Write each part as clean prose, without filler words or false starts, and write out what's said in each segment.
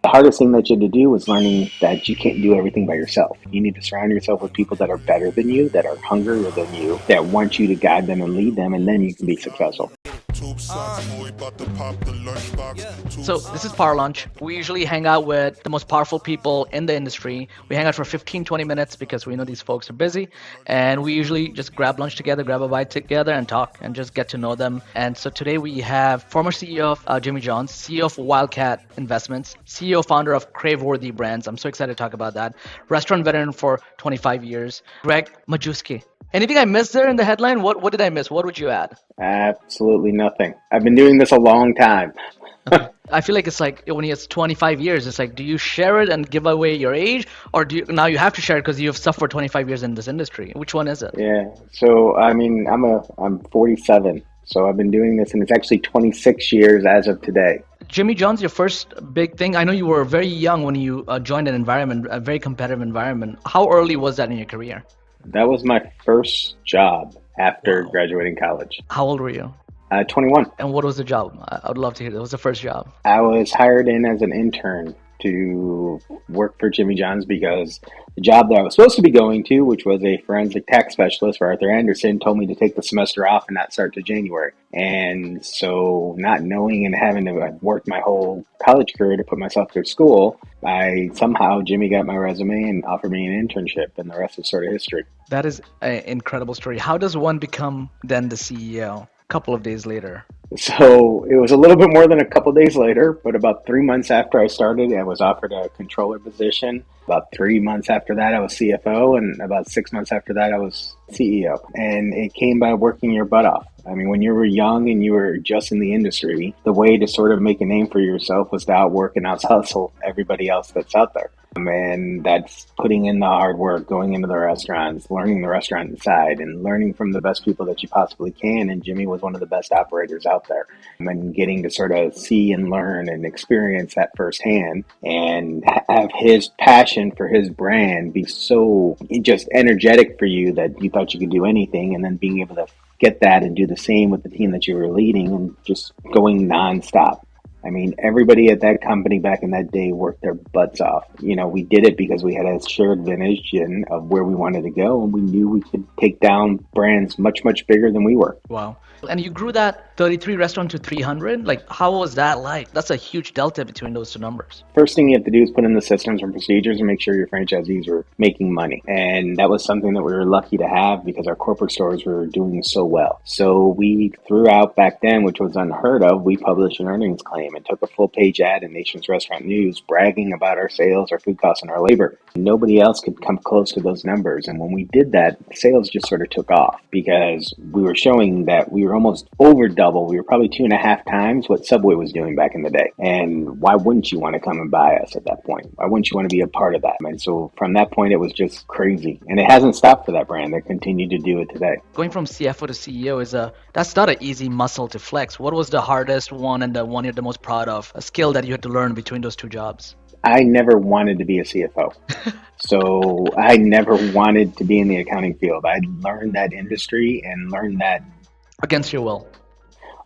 The hardest thing that you had to do was learning that you can't do everything by yourself. You need to surround yourself with people that are better than you, that are hungrier than you, that want you to guide them and lead them, and then you can be successful. So this is Power Lunch. We usually hang out with the most powerful people in the industry. We hang out for 15, 20 minutes because we know these folks are busy. And we usually just grab lunch together, grab a bite together and talk and just get to know them. And so today we have former CEO of Jimmy John's, CEO of Wildcat Investments, CEO founder of Craveworthy Brands. I'm so excited to talk about that. Restaurant veteran for 25 years, Gregg Majewski. Anything I missed there in the headline? What did I miss? What would you add? Absolutely nothing. I've been doing this a long time. I feel like it's like when it's 25 years, it's like, do you share it and give away your age, or do you now you have to share it because you've suffered 25 years in this industry? Which one is it? Yeah. So I mean, I'm 47. So I've been doing this, and it's actually 26 years as of today. Jimmy John's your first big thing. I know you were very young when you joined an environment, a very competitive environment. How early was that in your career? That was my first job after graduating college. How old were you? 21. And what was the job? I would love to hear that. What was the first job? I was hired in as an intern to work for Jimmy John's because the job that I was supposed to be going to, which was a forensic tax specialist for Arthur Anderson, told me to take the semester off and not start to January. And so not knowing and having to work my whole college career to put myself through school, Jimmy got my resume and offered me an internship, and the rest is sort of history. That is an incredible story. How does one become then the CEO? Couple of days later? So it was a little bit more than a couple days later, but about 3 months after I started, I was offered a controller position. About 3 months after that, I was CFO, and about 6 months after that, I was CEO. And it came by working your butt off. I mean, when you were young and you were just in the industry, the way to sort of make a name for yourself was to outwork and out-hustle everybody else that's out there. And that's putting in the hard work, going into the restaurants, learning the restaurant inside, and learning from the best people that you possibly can. And Jimmy was one of the best operators out there. And getting to sort of see and learn and experience that firsthand and have his passion for his brand be so just energetic for you that you thought you could do anything, and then being able to get that and do the same with the team that you were leading and just going nonstop. I mean, everybody at that company back in that day worked their butts off. You know, we did it because we had a shared vision of where we wanted to go, and we knew we could take down brands much, much bigger than we were. Wow. And you grew that 33 restaurant to 300? Like, how was that like? That's a huge delta between those two numbers. First thing you have to do is put in the systems and procedures and make sure your franchisees were making money. And that was something that we were lucky to have because our corporate stores were doing so well. So we threw out back then, which was unheard of, we published an earnings claim and took a full page ad in Nation's Restaurant News bragging about our sales, our food costs, and our labor. Nobody else could come close to those numbers. And when we did that, sales just sort of took off because we were showing that we were almost over double. We were probably 2.5 times what Subway was doing back in the day. And why wouldn't you want to come and buy us at that point? Why wouldn't you want to be a part of that? And so from that point, it was just crazy. And it hasn't stopped for that brand. They continue to do it today. Going from CFO to CEO that's not an easy muscle to flex. What was the hardest one and the one you're the most proud of? A skill that you had to learn between those two jobs? I never wanted to be a CFO. So I never wanted to be in the accounting field. I learned that industry and learned that against your will.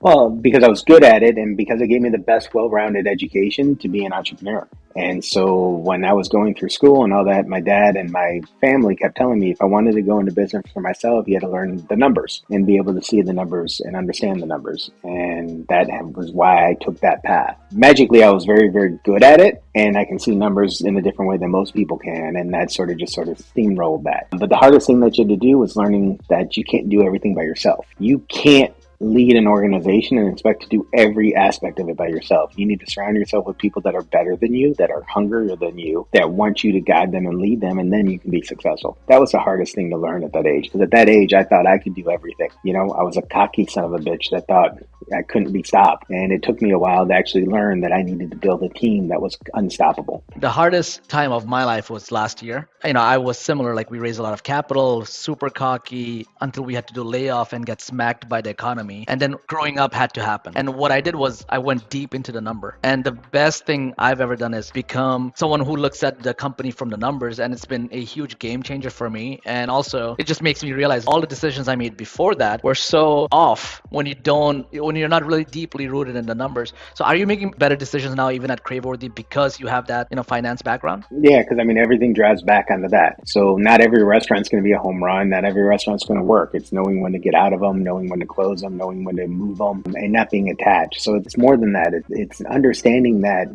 Well, because I was good at it and because it gave me the best well-rounded education to be an entrepreneur. And so when I was going through school and all that, my dad and my family kept telling me if I wanted to go into business for myself, you had to learn the numbers and be able to see the numbers and understand the numbers. And that was why I took that path. Magically, I was very, very good at it, and I can see numbers in a different way than most people can. And that sort of steamrolled that. But the hardest thing that you had to do was learning that you can't do everything by yourself. You can't lead an organization and expect to do every aspect of it by yourself. You need to surround yourself with people that are better than you, that are hungrier than you, that want you to guide them and lead them, and then you can be successful. That was the hardest thing to learn at that age, because at that age, I thought I could do everything. You know, I was a cocky son of a bitch that thought I couldn't be stopped. And it took me a while to actually learn that I needed to build a team that was unstoppable. The hardest time of my life was last year. You know, I was similar, like we raised a lot of capital, super cocky, until we had to do layoff and get smacked by the economy. me. And then growing up had to happen. And what I did was I went deep into the number. And the best thing I've ever done is become someone who looks at the company from the numbers. And it's been a huge game changer for me. And also, it just makes me realize all the decisions I made before that were so off when you're not really deeply rooted in the numbers. So are you making better decisions now, even at Craveworthy, because you have that, finance background? Yeah, because I mean, everything drives back onto that. So not every restaurant's going to be a home run. Not every restaurant's going to work. It's knowing when to get out of them, knowing when to close them, knowing when to move them, and not being attached. So it's more than that. It's understanding that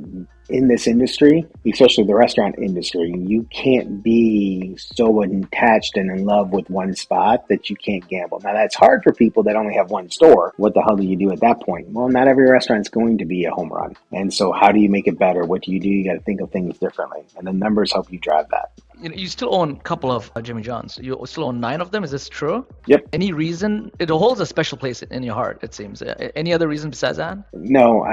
in this industry, especially the restaurant industry, you can't be so attached and in love with one spot that you can't gamble. Now, that's hard for people that only have one store. What the hell do you do at that point? Well, not every restaurant's going to be a home run. And so how do you make it better? What do? You got to think of things differently. And the numbers help you drive that. You still own a couple of Jimmy John's. You still own 9 of them. Is this true? Yep. Any reason? It holds a special place in your heart, it seems. Any other reason besides that? No,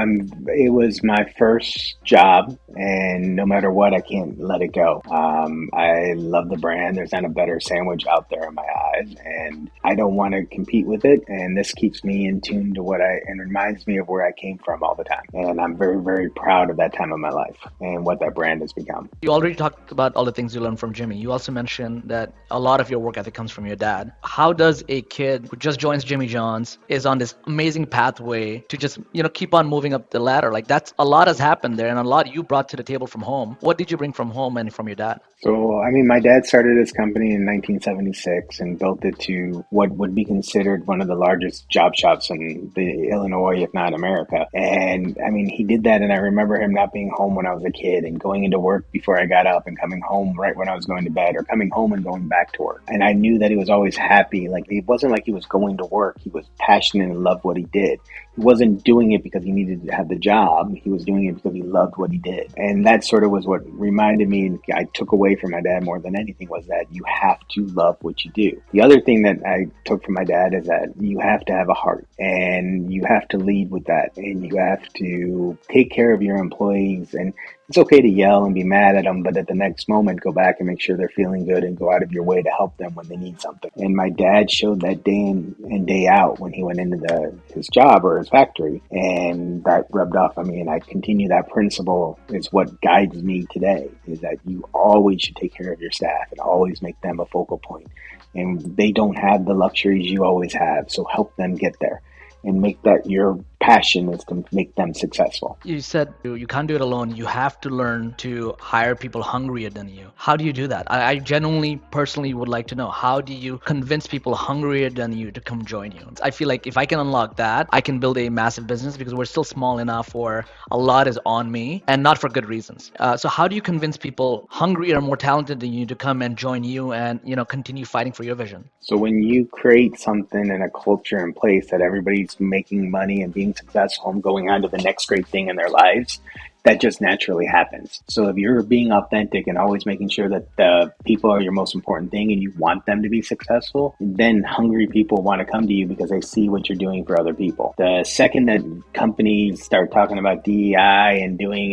it was my first job, and no matter what, I can't let it go. I love the brand. There's not a better sandwich out there in my eyes, and I don't want to compete with it. And this keeps me in tune to and reminds me of where I came from all the time. And I'm very, very proud of that time of my life and what that brand has become. You already talked about all the things you learned from Jimmy. You also mentioned that a lot of your work ethic comes from your dad. How does a kid who just joins Jimmy John's is on this amazing pathway to just, keep on moving up the ladder? Like, that's a lot has happened there, and a lot you brought to the table from home. What did you bring from home and from your dad? So, I mean, my dad started his company in 1976 and built it to what would be considered one of the largest job shops in the Illinois, if not America. And I mean, he did that. And I remember him not being home when I was a kid and going into work before I got up and coming home right when I was going to bed, or coming home and going back to work. And I knew that he was always happy. Like, it wasn't like he was going to work. He was passionate and loved what he did. He wasn't doing it because he needed to have the job. He was doing it because he loved what he did. And that sort of was what reminded me, and I took away from my dad more than anything, was that you have to love what you do. The other thing that I took from my dad is that you have to have a heart, and you have to lead with that, and you have to take care of your employees. And it's okay to yell and be mad at them, but at the next moment, go back and make sure they're feeling good and go out of your way to help them when they need something. And my dad showed that day in and day out when he went into his job or his factory, and that rubbed off on me. And I continue that principle. Is what guides me today, is that you always should take care of your staff and always make them a focal point. And they don't have the luxuries you always have, so help them get there. And make that your passion, is to make them successful. You said you can't do it alone. You have to learn to hire people hungrier than you. How do you do that? I genuinely, personally would like to know, how do you convince people hungrier than you to come join you? I feel like if I can unlock that, I can build a massive business, because we're still small enough where a lot is on me, and not for good reasons. So how do you convince people hungrier, more talented than you to come and join you and, continue fighting for your vision? So when you create something and a culture in place that everybody's making money and being successful and going on to the next great thing in their lives, that just naturally happens. So if you're being authentic and always making sure that the people are your most important thing and you want them to be successful, then hungry people want to come to you because they see what you're doing for other people. The second that companies start talking about DEI and doing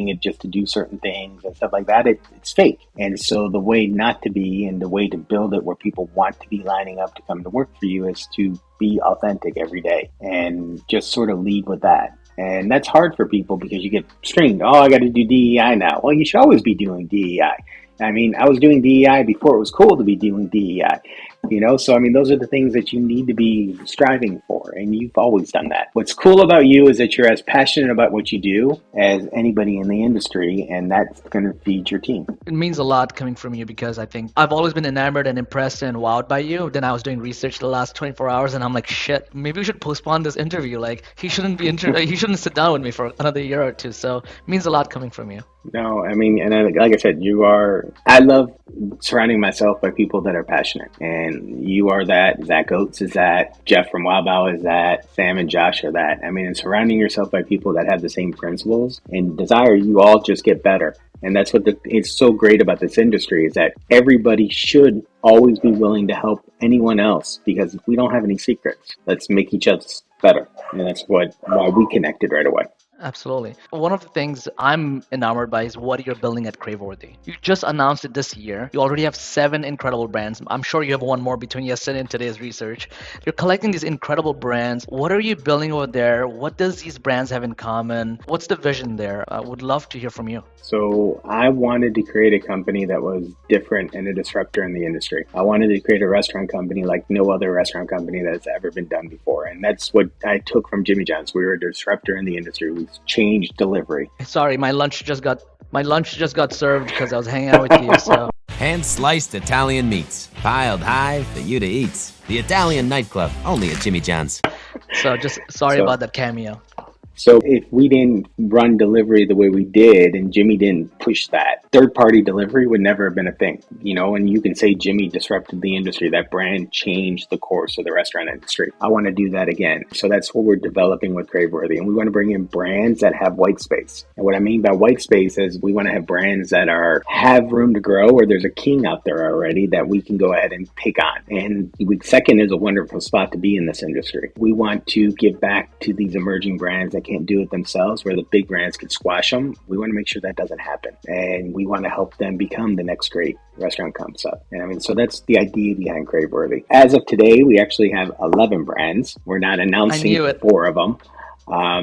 it just to do certain things and stuff like that, it's fake. And so the way not to be, and the way to build it where people want to be lining up to come to work for you, is to be authentic every day and just sort of lead with that. And that's hard for people because you get stringed. Oh, I got to do DEI now. Well, you should always be doing DEI. I mean, I was doing DEI before it was cool to be doing DEI. So I mean, those are the things that you need to be striving for, and you've always done that. What's cool about you is that you're as passionate about what you do as anybody in the industry, and that's going to feed your team. It means a lot coming from you, because I think I've always been enamored and impressed and wowed by you. Then I was doing research the last 24 hours, and I'm like, shit, maybe we should postpone this interview. Like, he shouldn't sit down with me for another year or two. So it means a lot coming from you. No, I mean, and like I said, I love surrounding myself by people that are passionate, and you are that. Zach Oates is that. Jeff from Wow Bow is that. Sam and Josh are that. I mean, and surrounding yourself by people that have the same principles and desire, you all just get better. And that's what it's so great about this industry, is that everybody should always be willing to help anyone else, because we don't have any secrets. Let's make each other better. And that's why we connected right away. Absolutely. One of the things I'm enamored by is what you're building at Craveworthy. You just announced it this year. You already have 7 incredible brands. I'm sure you have one more between yesterday and today's research. You're collecting these incredible brands. What are you building over there? What does these brands have in common? What's the vision there? I would love to hear from you. So I wanted to create a company that was different and a disruptor in the industry. I wanted to create a restaurant company like no other restaurant company that's ever been done before. And that's what I took from Jimmy John's. We were a disruptor in the industry. We changed delivery. Sorry, my lunch just got served because I was hanging out with you. So Hand-sliced Italian meats, piled high for you to eat. The Italian nightclub, only at Jimmy John's. just sorry So about that cameo. So if we didn't run delivery the way we did and Jimmy didn't push that, third-party delivery would never have been a thing, and you can say Jimmy disrupted the industry. That brand changed the course of the restaurant industry. I want to do that again. So that's what we're developing with Craveworthy. And we want to bring in brands that have white space. And what I mean by white space is we want to have brands that have room to grow, or there's a king out there already that we can go ahead and take on. And second is a wonderful spot to be in this industry. We want to give back to these emerging brands that can't do it themselves, where the big brands could squash them. We want to make sure that doesn't happen. And we want to help them become the next great restaurant concept. And so that's the idea behind Craveworthy. As of today, we actually have 11 brands. We're not announcing 4 of them.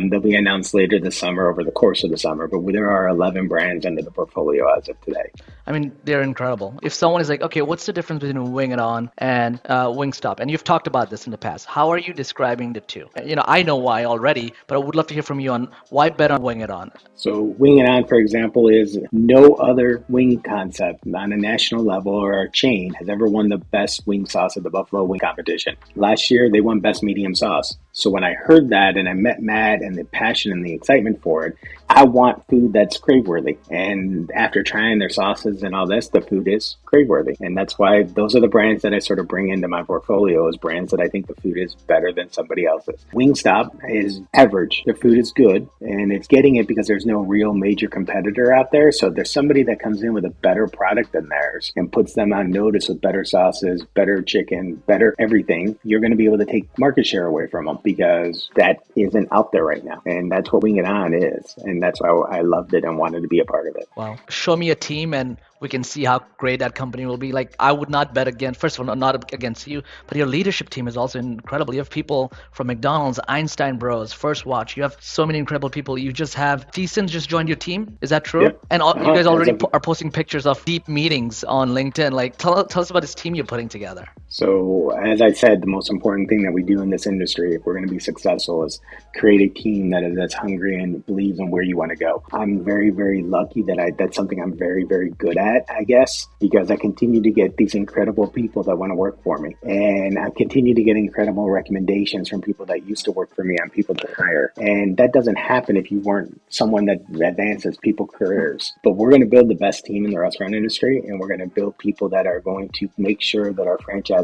They'll be announced later this summer, over the course of the summer, but there are 11 brands under the portfolio as of today. I mean, they're incredible. If someone is like, okay, what's the difference between Wing It On and Wingstop? And you've talked about this in the past. How are you describing the two? I know why already, but I would love to hear from you on why bet on Wing It On. So Wing It On, for example, is no other wing concept on a national level or a chain has ever won the best wing sauce at the Buffalo Wing Competition. Last year, they won best medium sauce. So when I heard that and I met Matt and the passion and the excitement for it, I want food that's Craveworthy. And after trying their sauces and all this, the food is Craveworthy. And that's why those are the brands that I sort of bring into my portfolio, as brands that I think the food is better than somebody else's. Wingstop is average. The food is good, and it's getting it because there's no real major competitor out there. So if there's somebody that comes in with a better product than theirs and puts them on notice with better sauces, better chicken, better everything, you're going to be able to take market share away from them, because that isn't out there right now. And that's what Wing It On is. And that's why I loved it and wanted to be a part of it. Wow. Show me a team and we can see how great that company will be. Like, I would not bet against, first of all, not against you, but your leadership team is also incredible. You have people from McDonald's, Einstein Bros, First Watch. You have so many incredible people. You just have Thiessen just joined your team. Is that true? Yep. And you guys already are posting pictures of deep meetings on LinkedIn. Like, tell us about this team you're putting together. So as I said, the most important thing that we do in this industry, if we're going to be successful, is create a team that's hungry and believes in where you want to go. I'm very, very lucky that that's something I'm very, very good at, I guess, because I continue to get these incredible people that want to work for me. And I continue to get incredible recommendations from people that used to work for me on people to hire. And that doesn't happen if you weren't someone that advances people's careers. But we're going to build the best team in the restaurant industry, and we're going to build people that are going to make sure that our franchisees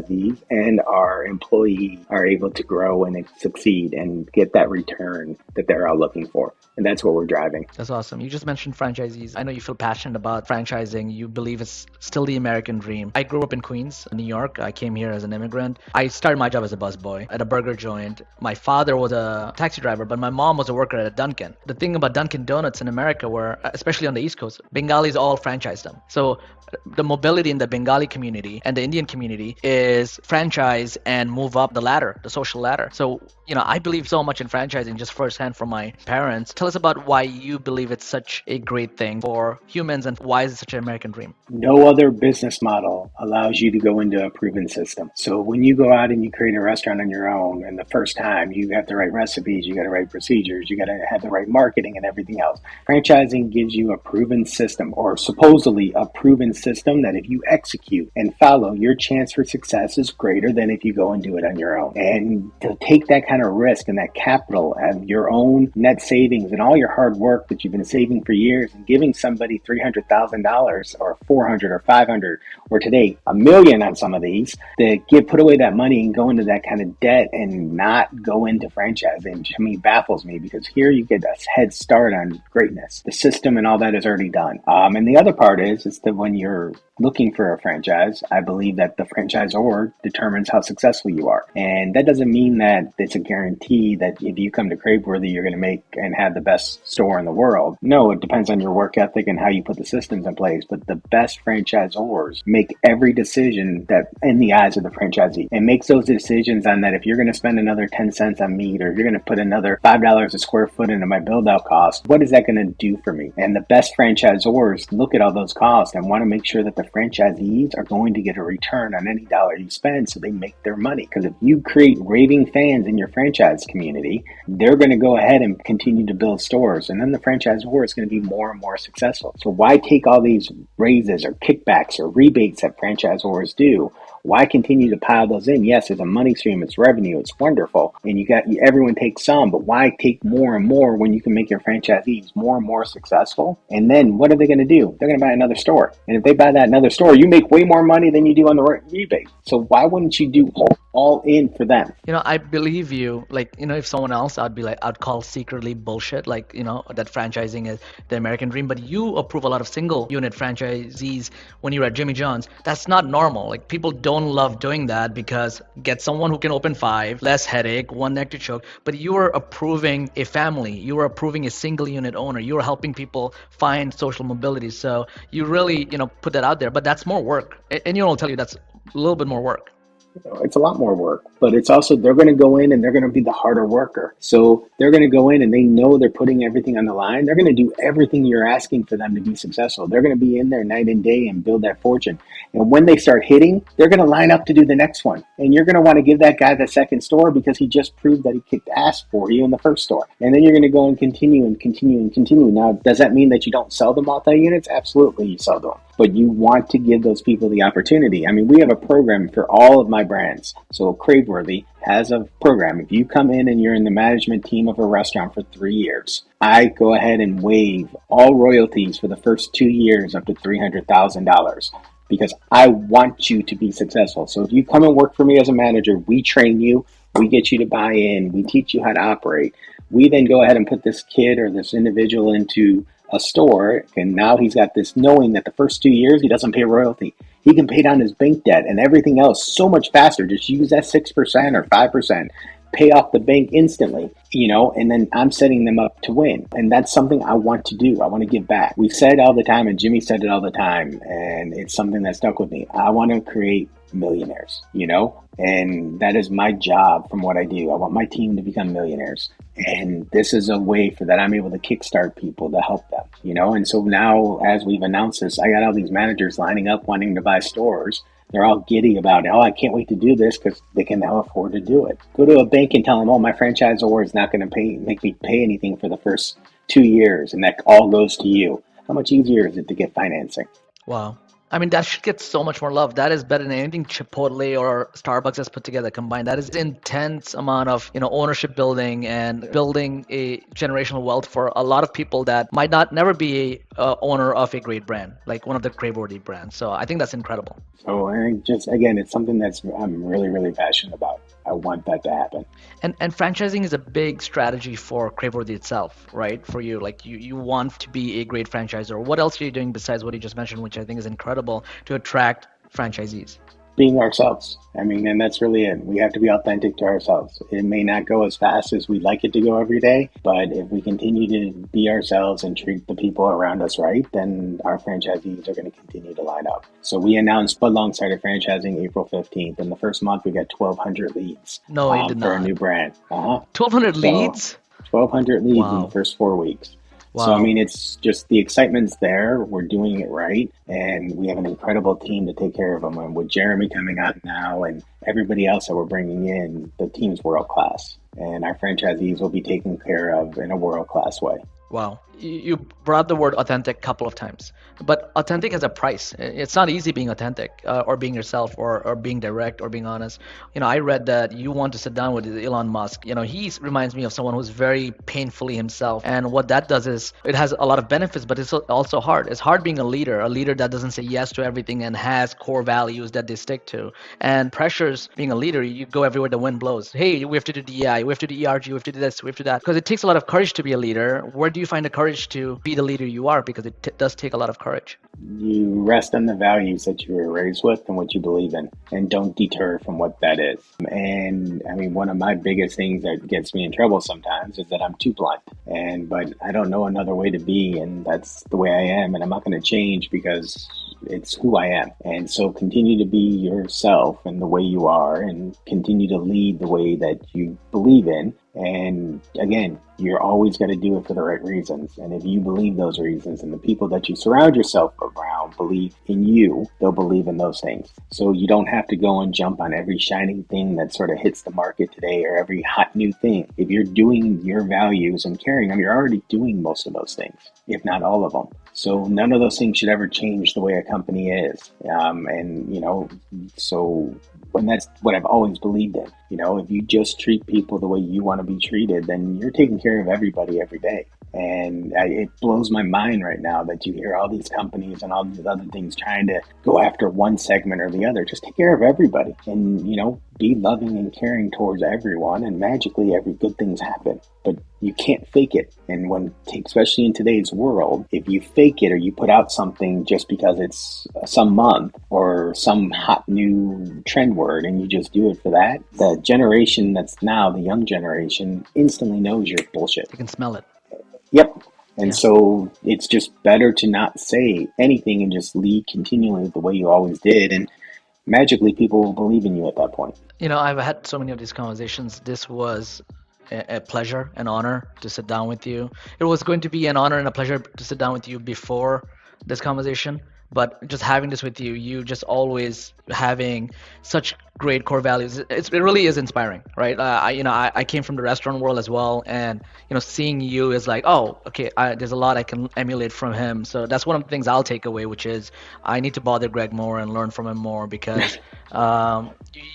and our employees are able to grow and succeed and get that return that they're all looking for. And that's what we're driving. That's awesome. You just mentioned franchisees. I know you feel passionate about franchising. You believe it's still the American dream. I grew up in Queens, New York. I came here as an immigrant. I started my job as a busboy at a burger joint. My father was a taxi driver, but my mom was a worker at a Dunkin'. The thing about Dunkin' Donuts in America were, especially on the East Coast, Bengalis all franchised them. So the mobility in the Bengali community and the Indian community is franchise and move up the ladder, the social ladder. So, I believe so much in franchising just firsthand from my parents. Tell us about why you believe it's such a great thing for humans and why is it such an American dream? No other business model allows you to go into a proven system. So when you go out and you create a restaurant on your own, and the first time you have the right recipes, you got the right procedures, you got to have the right marketing and everything else. Franchising gives you a proven system, or supposedly a proven system, that if you execute and follow, your chance for success is greater than if you go and do it on your own. And to take that kind of risk and that capital and your own net savings and all your hard work that you've been saving for years and giving somebody $300,000 or $400 or $500 or today $1 million on some of these, put away that money and go into that kind of debt and not go into franchising, to me, baffles me, because here you get a head start on greatness. The system and all that is already done. And the other part is that when you're looking for a franchise. I believe that the franchisor determines how successful you are. And that doesn't mean that it's a guarantee that if you come to Craveworthy, you're going to make and have the best store in the world. No, it depends on your work ethic and how you put the systems in place. But the best franchisors make every decision that in the eyes of the franchisee, and makes those decisions on that if you're going to spend another 10 cents on meat, or you're going to put another $5 a square foot into my build out cost, what is that going to do for me? And the best franchisors look at all those costs and want to make sure that the franchisees are going to get a return on any dollar you spend, so they make their money. Because if you create raving fans in your franchise community, they're going to go ahead and continue to build stores, and then the franchisor is going to be more and more successful. So why take all these raises or kickbacks or rebates that franchisors do? Why continue to pile those in? Yes, it's a money stream, it's revenue, it's wonderful, and everyone takes some, but why take more and more when you can make your franchisees more and more successful? And then what are they going to do? They're going to buy another store. And if they buy that another store, you make way more money than you do on the rebate. So why wouldn't you do all in for them? I believe you. If someone else, I'd call secretly bullshit. That franchising is the American dream. But you approve a lot of single unit franchisees when you're at Jimmy John's. That's not normal. People don't love doing that because get someone who can open 5, less headache, one neck to choke. But you are approving a family. You are approving a single unit owner. You are helping people find social mobility. So you really, put that out there. But that's more work. And I'll tell you that's a little bit more work. It's a lot more work, but it's also, they're going to go in and they're going to be the harder worker. So they're going to go in and they know they're putting everything on the line. They're going to do everything you're asking for them to be successful. They're going to be in there night and day and build that fortune. And when they start hitting, they're going to line up to do the next one. And you're going to want to give that guy the second store because he just proved that he kicked ass for you in the first store. And then you're going to go and continue and continue and continue. Now, does that mean that you don't sell the multi-units? Absolutely, you sell them. But you want to give those people the opportunity. I mean, we have a program for all of my brands. So Craveworthy has a program. If you come in and you're in the management team of a restaurant for 3 years, I go ahead and waive all royalties for the first 2 years up to $300,000 because I want you to be successful. So if you come and work for me as a manager, we train you, we get you to buy in, we teach you how to operate. We then go ahead and put this kid or this individual into a store, and now he's got this knowing that the first 2 years he doesn't pay royalty. He can pay down his bank debt and everything else so much faster. Just use that 6% or 5%, pay off the bank instantly, and then I'm setting them up to win. And that's something I want to do. I want to give back. We said all the time, and Jimmy said it all the time, and it's something that stuck with me. I want to create millionaires, and that is my job from what I do. I want my team to become millionaires. And this is a way for that I'm able to kickstart people to help them, And so now, as we've announced this, I got all these managers lining up wanting to buy stores. They're all giddy about it. Oh, I can't wait to do this because they can now afford to do it. Go to a bank and tell them, oh, my franchisor is not going to make me pay anything for the first 2 years, and that all goes to you. How much easier is it to get financing? Wow. I mean, that should get so much more love. That is better than anything Chipotle or Starbucks has put together combined. That is intense amount of, ownership building and building a generational wealth for a lot of people that might never be a owner of a great brand, like one of the Craveworthy brands. So I think that's incredible. So I think again, it's something I'm really, really passionate about. I want that to happen. And franchising is a big strategy for Craveworthy itself, right? For you, you want to be a great franchisor. What else are you doing besides what you just mentioned, which I think is incredible to attract franchisees? Being ourselves. I mean, and that's really it. We have to be authentic to ourselves. It may not go as fast as we'd like it to go every day, but if we continue to be ourselves and treat the people around us right, then our franchisees are going to continue to line up. So we announced Footlong started franchising April 15th. In the first month, we got 1,200 leads No, it did for not. a new brand. 1,200 leads? 1,200 leads Wow. in the first 4 weeks. Wow. So, I mean, it's just the excitement's there. We're doing it right. And we have an incredible team to take care of them. And with Jeremy coming out now and everybody else that we're bringing in, the team's world class. And our franchisees will be taken care of in a world class way. Wow. You brought the word authentic a couple of times, but authentic has a price. It's not easy being authentic or being yourself or being direct or being honest. I read that you want to sit down with Elon Musk. He reminds me of someone who's very painfully himself. And what that does is it has a lot of benefits, but it's also hard. It's hard being a leader that doesn't say yes to everything and has core values that they stick to. And pressures being a leader, you go everywhere the wind blows. Hey, we have to do DEI, we have to do ERG, we have to do this, we have to do that. Because it takes a lot of courage to be a leader. Where do you find the courage courage to be the leader you are, because it does take a lot of courage. You rest on the values that you were raised with and what you believe in, and don't deter from what that is. And I mean, one of my biggest things that gets me in trouble sometimes is that I'm too blunt. But I don't know another way to be, and that's the way I am, and I'm not going to change because it's who I am. And so continue to be yourself and the way you are, and continue to lead the way that you believe in. And again, you're always going to do it for the right reasons. And if you believe those reasons, and the people that you surround yourself around believe in you, they'll believe in those things. So you don't have to go and jump on every shining thing that sort of hits the market today, or every hot new thing. If you're doing your values and carrying them, you're already doing most of those things, if not all of them. So none of those things should ever change the way a company is. And that's what I've always believed in. If you just treat people the way you want to be treated, then you're taking care of everybody every day. And it blows my mind right now that you hear all these companies and all these other things trying to go after one segment or the other. Just take care of everybody, and, be loving and caring towards everyone, and magically every good things happen. But you can't fake it. And especially in today's world, if you fake it or you put out something just because it's some month or some hot new trend word, and you just do it for that, the generation that's now, the young generation, instantly knows you're bullshit. You can smell it. Yep. And so it's just better to not say anything and just lead continually the way you always did. And magically people will believe in you at that point. I've had so many of these conversations. This was a pleasure, an honor to sit down with you. It was going to be an honor and a pleasure to sit down with you before this conversation. But just having this with you, you just always having such great core values. It really is inspiring, right? I came from the restaurant world as well, and seeing you is like, oh, okay, there's a lot I can emulate from him. So that's one of the things I'll take away, which is I need to bother Gregg more and learn from him more, because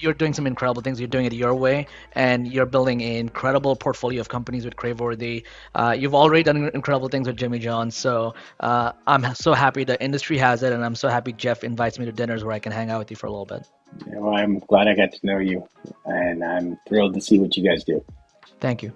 you're doing some incredible things. You're doing it your way, and you're building an incredible portfolio of companies with Craveworthy. You've already done incredible things with Jimmy John's. So I'm so happy the industry has it, and I'm so happy Jeff invites me to dinners where I can hang out with you for a little bit. Well, I'm glad I got to know you, and I'm thrilled to see what you guys do. Thank you.